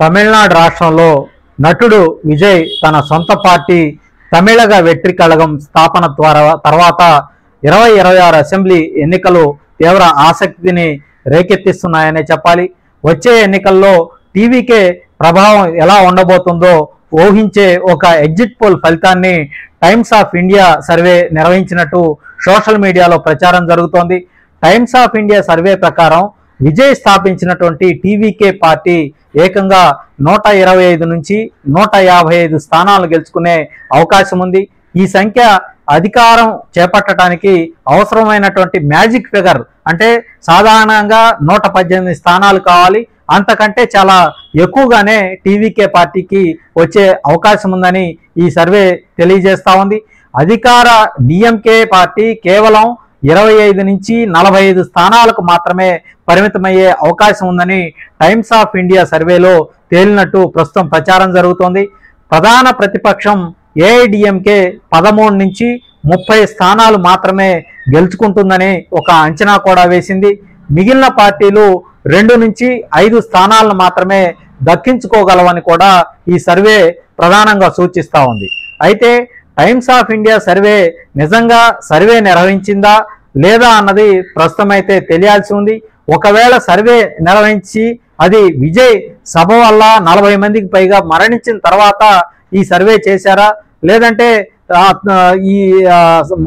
తమిళనాడు రాష్ట్రంలో నటుడు విజయ్ తన సొంత పార్టీ తమిళగ వెట్రి కళగం స్థాపన తర్వాత 2026 అసెంబ్లీ ఎన్నికలు తీవ్ర ఆసక్తిని రేకెత్తిస్తున్నాయనే చెప్పాలి. వచ్చే ఎన్నికల్లో టీవీకే ప్రభావం ఎలా ఉండబోతుందో ఊహించే ఒక ఎగ్జిట్ పోల్ ఫలితాన్ని టైమ్స్ ఆఫ్ ఇండియా సర్వే నిర్వహించినట్టు సోషల్ మీడియాలో ప్రచారం జరుగుతోంది. టైమ్స్ ఆఫ్ ఇండియా సర్వే ప్రకారం విజయ్ స్థాపించినటువంటి టీవీకే పార్టీ ఏకంగా 125 నుంచి 155 స్థానాలు గెలుచుకునే అవకాశం ఉంది. ఈ సంఖ్య అధికారం చేపట్టడానికి అవసరమైనటువంటి మ్యాజిక్ ఫిగర్ అంటే సాధారణంగా 118 స్థానాలు కావాలి. అంతకంటే చాలా ఎక్కువగానే టీవీకే పార్టీకి వచ్చే అవకాశం ఉందని ఈ సర్వే తెలియజేస్తా ఉంది. అధికార డిఎంకే పార్టీ కేవలం 25 నుంచి 45 స్థానాలకు మాత్రమే పరిమితమయ్యే అవకాశం ఉందని టైమ్స్ ఆఫ్ ఇండియా సర్వేలో తేలినట్టు ప్రస్తుతం ప్రచారం జరుగుతోంది. ప్రధాన ప్రతిపక్షం ఏఐడిఎంకే 13 నుంచి 30 స్థానాలు మాత్రమే గెలుచుకుంటుందని ఒక అంచనా కూడా వేసింది. మిగిలిన పార్టీలు 2 నుంచి 5 స్థానాలను మాత్రమే దక్కించుకోగలవని కూడా ఈ సర్వే ప్రధానంగా సూచిస్తూ ఉంది. అయితే టైమ్స్ ఆఫ్ ఇండియా సర్వే నిజంగా సర్వే నిర్వహించిందా లేదా అన్నది ప్రస్తుతం అయితే తెలియాల్సి ఉంది. ఒకవేళ సర్వే నిర్వహించి అది విజయ్ సభ వల్ల 40 మందికి పైగా మరణించిన తర్వాత ఈ సర్వే చేశారా లేదంటే ఈ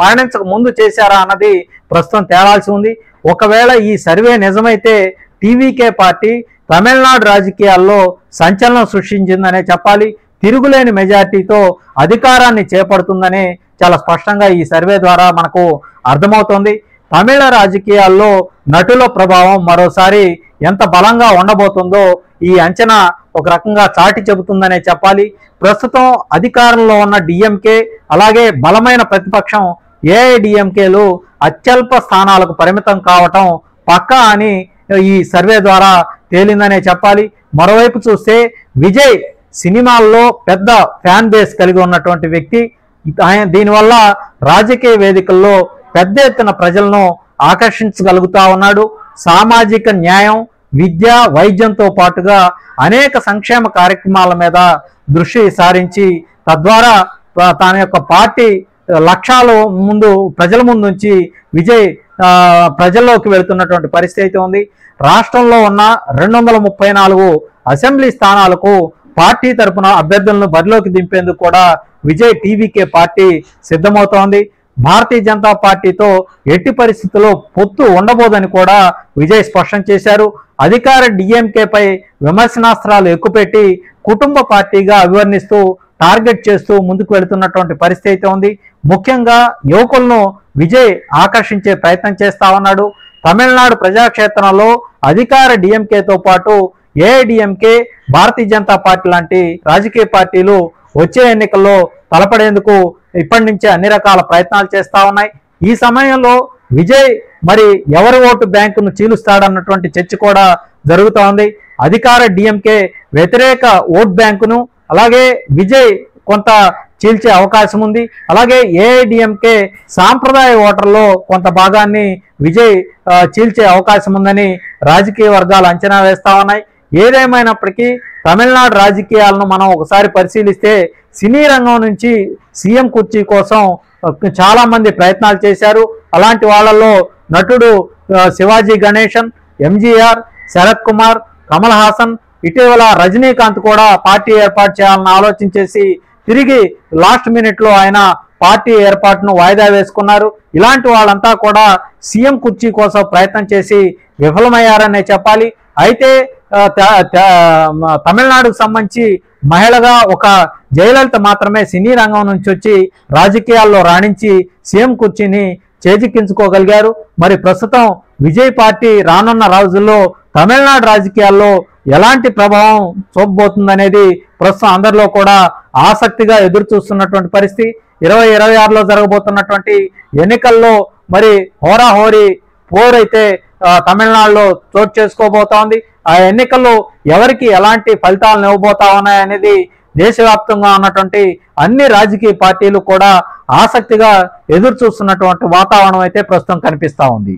మరణించక ముందు చేశారా అన్నది ప్రస్తుతం తేలాల్సి ఉంది. ఒకవేళ ఈ సర్వే నిజమైతే టీవీకే పార్టీ తమిళనాడు రాజకీయాల్లో సంచలనం సృష్టించిందనే చెప్పాలి. తిరుగులేని మెజార్టీతో అధికారాన్ని చేపడుతుందని చాలా స్పష్టంగా ఈ సర్వే ద్వారా మనకు అర్థమవుతోంది. తమిళ రాజకీయాల్లో నటుల ప్రభావం మరోసారి ఎంత బలంగా ఉండబోతుందో ఈ అంచనా ఒక రకంగా చాటి చెబుతుందనే చెప్పాలి. ప్రస్తుతం అధికారంలో ఉన్న డిఎంకే అలాగే బలమైన ప్రతిపక్షం ఏఐడిఎంకేలు అత్యల్ప స్థానాలకు పరిమితం కావటం పక్కా అని ఈ సర్వే ద్వారా తేలిందనే చెప్పాలి. మరోవైపు చూస్తే విజయ్ సినిమాల్లో పెద్ద ఫ్యాన్ బేస్ కలిగి ఉన్నటువంటి వ్యక్తి. దీనివల్ల రాజకీయ వేదికల్లో పెద్ద ఎత్తున ప్రజలను ఆకర్షించగలుగుతా ఉన్నాడు. సామాజిక న్యాయం, విద్య, వైద్యంతో పాటుగా అనేక సంక్షేమ కార్యక్రమాల మీద దృష్టి సారించి తద్వారా తన యొక్క పార్టీ లక్ష్యాలు ప్రజల ముందు నుంచి విజయ్ ప్రజల్లోకి వెళుతున్నటువంటి పరిస్థితి ఉంది. రాష్ట్రంలో ఉన్న 234 అసెంబ్లీ స్థానాలకు పార్టీ తరపున అభ్యర్థులను బరిలోకి దింపేందుకు కూడా విజయ్ టీవీకే పార్టీ సిద్ధమవుతోంది. భారతీయ జనతా పార్టీతో ఎట్టి పరిస్థితుల్లో పొత్తు ఉండబోదని కూడా విజయ్ స్పష్టం చేశారు. అధికార డిఎంకేపై విమర్శనాస్త్రాలు ఎక్కుపెట్టి కుటుంబ పార్టీగా అభివర్ణిస్తూ టార్గెట్ చేస్తూ ముందుకు వెళుతున్నటువంటి పరిస్థితి ఉంది. ముఖ్యంగా యువకులను విజయ్ ఆకర్షించే ప్రయత్నం చేస్తా ఉన్నాడు. తమిళనాడు ప్రజాక్షేత్రంలో అధికార డిఎంకేతో పాటు ఏఐడిఎంకే, భారతీయ జనతా పార్టీ లాంటి రాజకీయ పార్టీలు వచ్చే ఎన్నికల్లో తలపడేందుకు ఇప్పటి నుంచే అన్ని రకాల ప్రయత్నాలు చేస్తా ఉన్నాయి. ఈ సమయంలో విజయ్ మరి ఎవరి ఓటు బ్యాంకును చీలుస్తాడన్నటువంటి చర్చ కూడా జరుగుతూ ఉంది. అధికార డిఎంకే వ్యతిరేక ఓట్ బ్యాంకును అలాగే విజయ్ కొంత చీల్చే అవకాశం ఉంది. అలాగే ఏఐడిఎంకే సాంప్రదాయ ఓటర్లో కొంత భాగాన్ని విజయ్ చీల్చే అవకాశం ఉందని రాజకీయ వర్గాలు అంచనా వేస్తా ఉన్నాయి. ఏదేమైనప్పటికీ తమిళనాడు రాజకీయాలను మనం ఒకసారి పరిశీలిస్తే సినీ రంగం నుంచి సీఎం కుర్చీ కోసం చాలా మంది ప్రయత్నాలు చేశారు. అలాంటి వాళ్ళల్లో నటుడు శివాజీ గణేశన్, ఎంజీఆర్, శరత్ కుమార్, కమల్ హాసన్, ఇటీవల రజనీకాంత్ కూడా పార్టీ ఏర్పాటు చేయాలని ఆలోచించేసి తిరిగి లాస్ట్ మినిట్లో ఆయన పార్టీ ఏర్పాటును వాయిదా వేసుకున్నారు. ఇలాంటి వాళ్ళంతా కూడా సీఎం కుర్చీ కోసం ప్రయత్నం చేసి విఫలమయ్యారనే చెప్పాలి. అయితే తమిళనాడుకు సంబంధించి మహిళగా ఒక జయలలిత మాత్రమే సినీ రంగం నుంచి వచ్చి రాజకీయాల్లో రాణించి సీఎం కుర్చీని చేజిక్కించుకోగలిగారు. మరి ప్రస్తుతం విజయ్ పార్టీ రానున్న రోజుల్లో తమిళనాడు రాజకీయాల్లో ఎలాంటి ప్రభావం చూపబోతుందనేది ప్రస్తుతం అందరిలో కూడా ఆసక్తిగా ఎదురు చూస్తున్నటువంటి పరిస్థితి. 2026లో జరగబోతున్నటువంటి ఎన్నికల్లో మరి హోరాహోరీ పోరైతే తమిళనాడులో చోటు చేసుకోబోతోంది. ఆ ఎన్నికల్లో ఎవరికి ఎలాంటి ఫలితాలను ఇవ్వబోతా ఉన్నాయనేది దేశవ్యాప్తంగా ఉన్నటువంటి అన్ని రాజకీయ పార్టీలు కూడా ఆసక్తిగా ఎదురు చూస్తున్నటువంటి వాతావరణం అయితే ప్రస్తుతం కనిపిస్తా ఉంది.